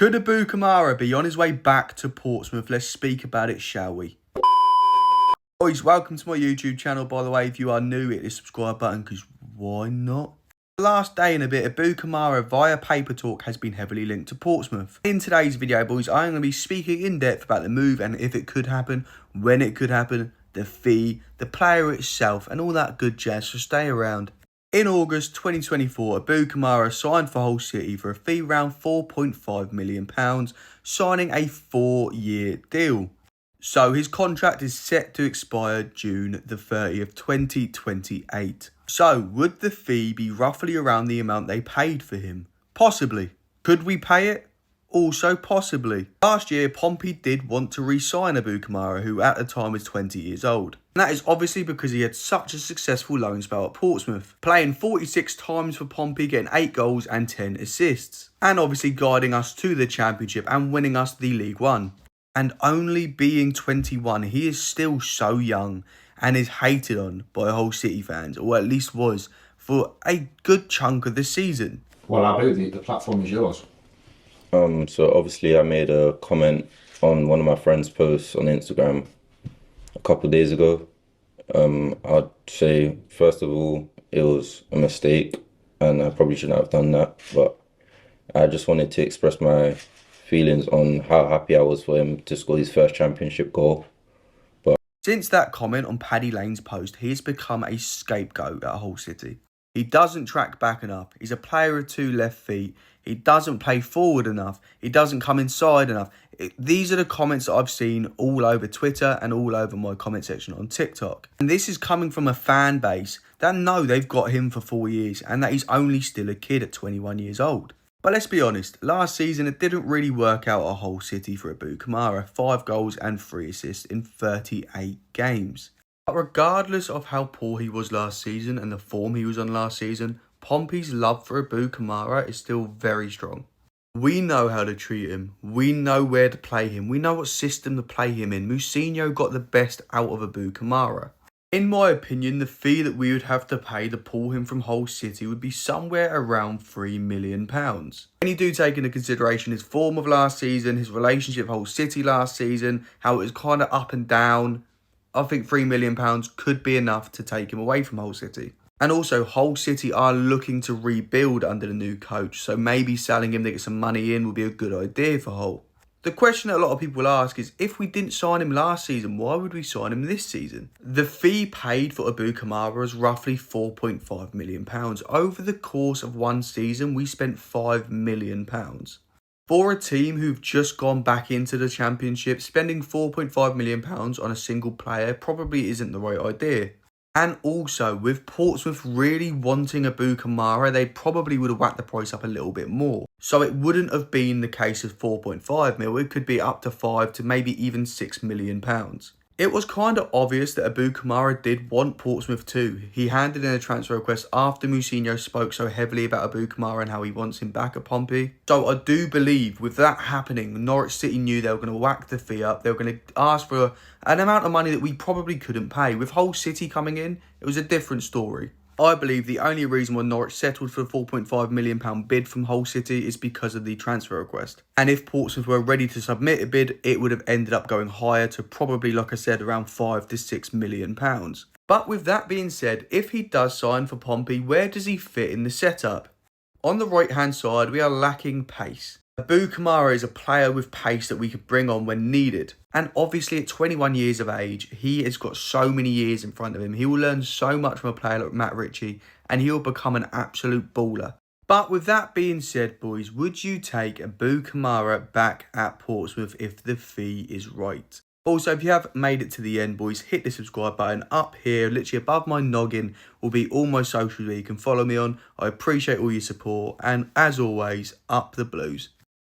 Could Abu Kamara be on his way back to Portsmouth? Let's speak about it, shall we? Boys, welcome to my YouTube channel. By the way, if you are new, hit the subscribe button, because why not? The last day and a bit, Abu Kamara via Paper Talk has been heavily linked to Portsmouth. In today's video, boys, I'm going to be speaking in depth about the move and if it could happen, when it could happen, the fee, the player itself, and all that good jazz, so stay around. In August 2024, Abu Kamara signed for Hull City for a fee around £4.5 million, signing a 4-year deal. So his contract is set to expire June the 30th, 2028. So would the fee be roughly around the amount they paid for him? Possibly. Could we pay it? Also possibly. Last year, Pompey did want to re-sign Abu Kamara, who at the time was 20 years old. And that is obviously because he had such a successful loan spell at Portsmouth, playing 46 times for Pompey, getting 8 goals and 10 assists, and obviously guiding us to the Championship and winning us the League One. And only being 21, he is still so young and is hated on by Hull City fans, or at least was, for a good chunk of the season. Well, Abu, the platform is yours. So obviously I made a comment on one of my friend's posts on Instagram a couple of days ago. I'd say, first of all, it was a mistake and I probably shouldn't have done that, but I just wanted to express my feelings on how happy I was for him to score his first championship goal. Since that comment on Paddy Lane's post, he has become a scapegoat at Hull City. He doesn't track back enough. He's a player of 2 left feet. He doesn't play forward enough. He doesn't come inside enough. These are the comments that I've seen all over Twitter and all over my comment section on TikTok. And this is coming from a fan base that know they've got him for 4 years and that he's only still a kid at 21 years old. But let's be honest, last season it didn't really work out at Hull City for Abu Kamara. 5 goals and 3 assists in 38 games. But regardless of how poor he was last season and the form he was on last season, Pompey's love for Abu Kamara is still very strong. We know how to treat him. We know where to play him. We know what system to play him in. Mousinho got the best out of Abu Kamara. In my opinion, the fee that we would have to pay to pull him from Hull City would be somewhere around £3 million. When you do take into consideration his form of last season, his relationship with Hull City last season, how it was kind of up and down, I think £3 million could be enough to take him away from Hull City. And also, Hull City are looking to rebuild under the new coach, so maybe selling him to get some money in would be a good idea for Hull. The question that a lot of people ask is, if we didn't sign him last season, why would we sign him this season? The fee paid for Abu Kamara was roughly £4.5 million. Over the course of one season, we spent £5 million. For a team who've just gone back into the Championship, spending £4.5 million on a single player probably isn't the right idea. And also, with Portsmouth really wanting Abu Kamara, they probably would have whacked the price up a little bit more. So it wouldn't have been the case of 4.5 mil, it could be up to 5 to maybe even £6 million. It was kind of obvious that Abu Kamara did want Portsmouth too. He handed in a transfer request after Mousinho spoke so heavily about Abu Kamara and how he wants him back at Pompey. So I do believe with that happening, Norwich City knew they were going to whack the fee up. They were going to ask for an amount of money that we probably couldn't pay. With Hull City coming in, it was a different story. I believe the only reason why Norwich settled for the £4.5 million bid from Hull City is because of the transfer request. And if Portsmouth were ready to submit a bid, it would have ended up going higher to probably, like I said, around £5 to £6 million. But with that being said, if he does sign for Pompey, where does he fit in the setup? On the right-hand side, we are lacking pace. Abu Kamara is a player with pace that we could bring on when needed. And obviously at 21 years of age, he has got so many years in front of him. He will learn so much from a player like Matt Ritchie and he will become an absolute baller. But with that being said, boys, would you take Abu Kamara back at Portsmouth if the fee is right? Also, if you have made it to the end, boys, hit the subscribe button up here, literally above my noggin, will be all my socials where you can follow me on. I appreciate all your support, and as always, up the Blues.